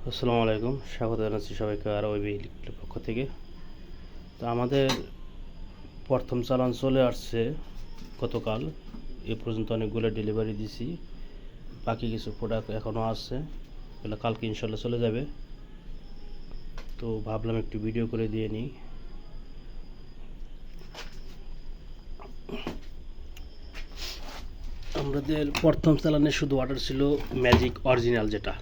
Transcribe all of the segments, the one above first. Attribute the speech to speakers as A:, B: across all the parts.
A: আসসালামু আলাইকুম, স্বাগত জানাচ্ছি সবাইকে আর ওইবি ইলেকট্রিকের পক্ষ থেকে। তো আমাদের প্রথম চালান চলে আসছে গতকাল। এ পর্যন্ত অনেকগুলো ডেলিভারি দিছি, বাকি কিছু প্রোডাক্ট এখনও আছে, এগুলো কালকে ইনশাল্লাহ চলে যাবে। তো ভাবলাম একটু ভিডিও করে দিয়ে নিই। আমাদের প্রথম চালানে শুধু অর্ডার ছিল ম্যাজিক অরিজিনাল, যেটা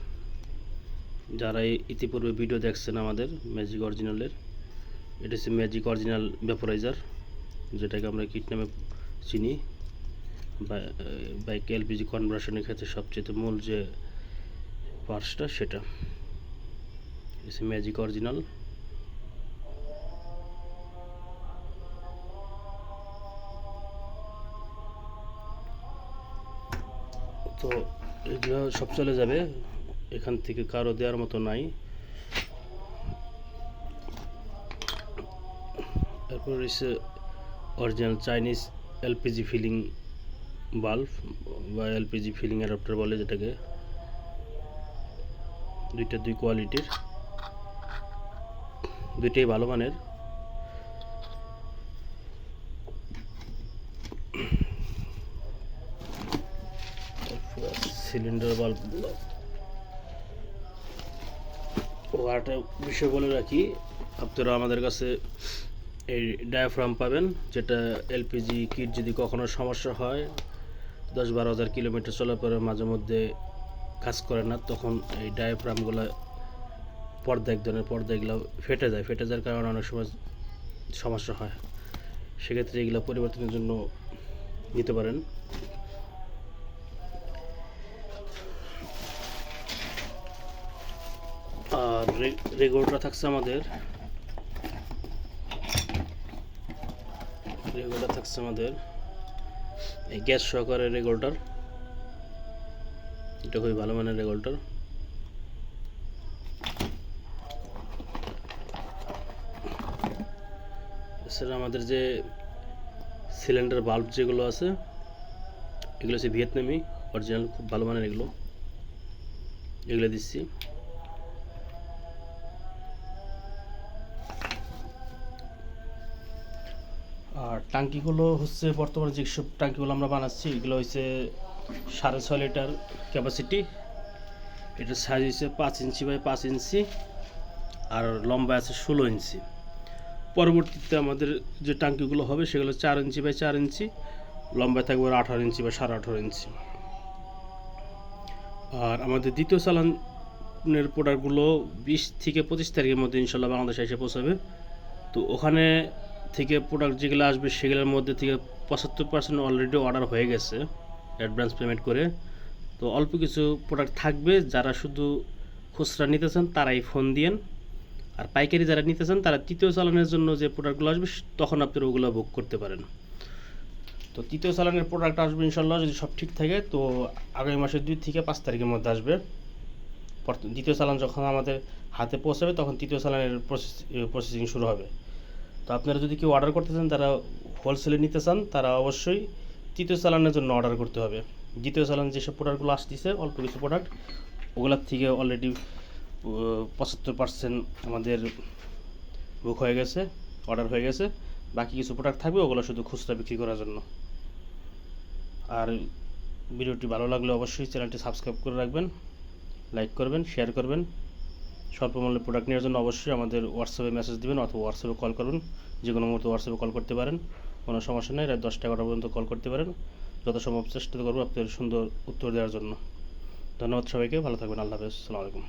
A: যারা ইতিপূর্বে ভিডিও দেখছেন আমাদের ম্যাজিক অরিজিনালের, এটা হচ্ছে ম্যাজিক অরিজিনাল ভ্যাপোরাইজার, যেটাকে আমরা কিট নামে চিনি। বাইক এলপিজি কনভার্সনের ক্ষেত্রে সবচেয়ে মূল যে পার্টসটা, সেটা হচ্ছে ম্যাজিক অরিজিনাল। তো এগুলো সব চলে যাবে, এখান থেকে কারো দেওয়ার মতো নাই। তারপর রয়েছে original Chinese LPG feeling bulb বা এলপিজি ফিলিং অ্যাডাপ্টার বলে, যেটাকে দুই কোয়ালিটির, দুইটাই ভালো মানের। সিলিন্ডার বাল্বগুলো ও একটা বিষয় বলে রাখি, আপনারা আমাদের কাছে এই ডায়াফ্রাম পাবেন, যেটা এলপিজি কিট যদি কখনো সমস্যা হয়, 10-12 হাজার কিলোমিটার চলার পরে মাঝে মধ্যে কাজ করে না, তখন এই ডায়াফ্রামগুলো এক ধরনের পর্দাগুলো ফেটে যাওয়ার কারণে অনেক সময় সমস্যা হয়। সেক্ষেত্রে এগুলো পরিবর্তনের জন্য নিতে পারেন। আর রেগুলেটর থাকছে আমাদের, এই গ্যাস সহকারে রেগুলেটর, এটা খুবই ভালো মানের রেগুলেটর। এছাড়া আমাদের যে সিলিন্ডার বাল্ব যেগুলো আছে, এগুলো হচ্ছে ভিয়েতনামি অরিজিনাল, খুব ভালো মানের এগুলো দিচ্ছি। আর টাঙ্কিগুলো হচ্ছে বর্তমানে যেসব টাঙ্কিগুলো আমরা বানাচ্ছি, এগুলো হচ্ছে 6.5 লিটার ক্যাপাসিটি। এটার সাইজ হচ্ছে 5 ইঞ্চি বাই 5 ইঞ্চি, আর লম্বা আছে 16 ইঞ্চি। পরবর্তীতে আমাদের যে টাঙ্কিগুলো হবে সেগুলো 4 ইঞ্চি বাই 4 ইঞ্চি, লম্বায় থাকবে 18 ইঞ্চি বা 18.5 ইঞ্চি। আর আমাদের দ্বিতীয় চালানের প্রোডাক্টগুলো 20 থেকে 25 তারিখের মধ্যে ইনশাল্লাহ বাংলাদেশে এসে পৌঁছাবে। তো ওখানে থেকে প্রোডাক্ট যেগুলো আসবে সেগুলোর মধ্যে থেকে 75% অলরেডি অর্ডার হয়ে গেছে অ্যাডভান্স পেমেন্ট করে। তো অল্প কিছু প্রোডাক্ট থাকবে, যারা শুধু খুচরা নিতে চান তারাই ফোন দিয়েন, আর পাইকারি যারা নিতে চান তারা তৃতীয় চালানের জন্য যে প্রোডাক্টগুলো আসবে তখন আপনারা ওগুলো বুক করতে পারেন। তো তৃতীয় চালানের প্রোডাক্ট আসবে ইনশাল্লাহ, যদি সব ঠিক থাকে তো আগামী মাসের 2 থেকে 5 তারিখের মধ্যে আসবে। দ্বিতীয় চালান যখন আমাদের হাতে পৌঁছাবে তখন তৃতীয় চালানের প্রসেসিং শুরু হবে। তো আপনারা যদি কেউ অর্ডার করতে চান, তারা হোলসেলে নিতে চান, তারা অবশ্যই তৃতীয় চালানের জন্য অর্ডার করতে হবে। দ্বিতীয় চালান যেসব প্রোডাক্টগুলো আসতেছে, অল্প কিছু প্রোডাক্ট, ওগুলোর থেকে অলরেডি 75% আমাদের বুক হয়ে গেছে, অর্ডার হয়ে গেছে। বাকি কিছু প্রোডাক্ট থাকবে, ওগুলো শুধু খুচরা বিক্রি করার জন্য। আর ভিডিওটি ভালো লাগলে অবশ্যই চ্যানেলটি সাবস্ক্রাইব করে রাখবেন, লাইক করবেন, শেয়ার করবেন। স্বল্প মূল্যে প্রোডাক্ট নেওয়ার জন্য অবশ্যই আমাদের হোয়াটসঅ্যাপে মেসেজ দেবেন অথবা হোয়াটসঅ্যাপে কল করবেন। যে কোনো মুহূর্তে হোয়াটসঅ্যাপে কল করতে পারেন, কোনো সমস্যা নেই। রাত 10টা-11টা পর্যন্ত কল করতে পারেন, যথাসম্ভব চেষ্টা করবো আপনাদের সুন্দর উত্তর দেওয়ার জন্য। ধন্যবাদ সবাইকে, ভালো থাকবেন, আল্লাহ হাফেজ, আসসালামু আলাইকুম।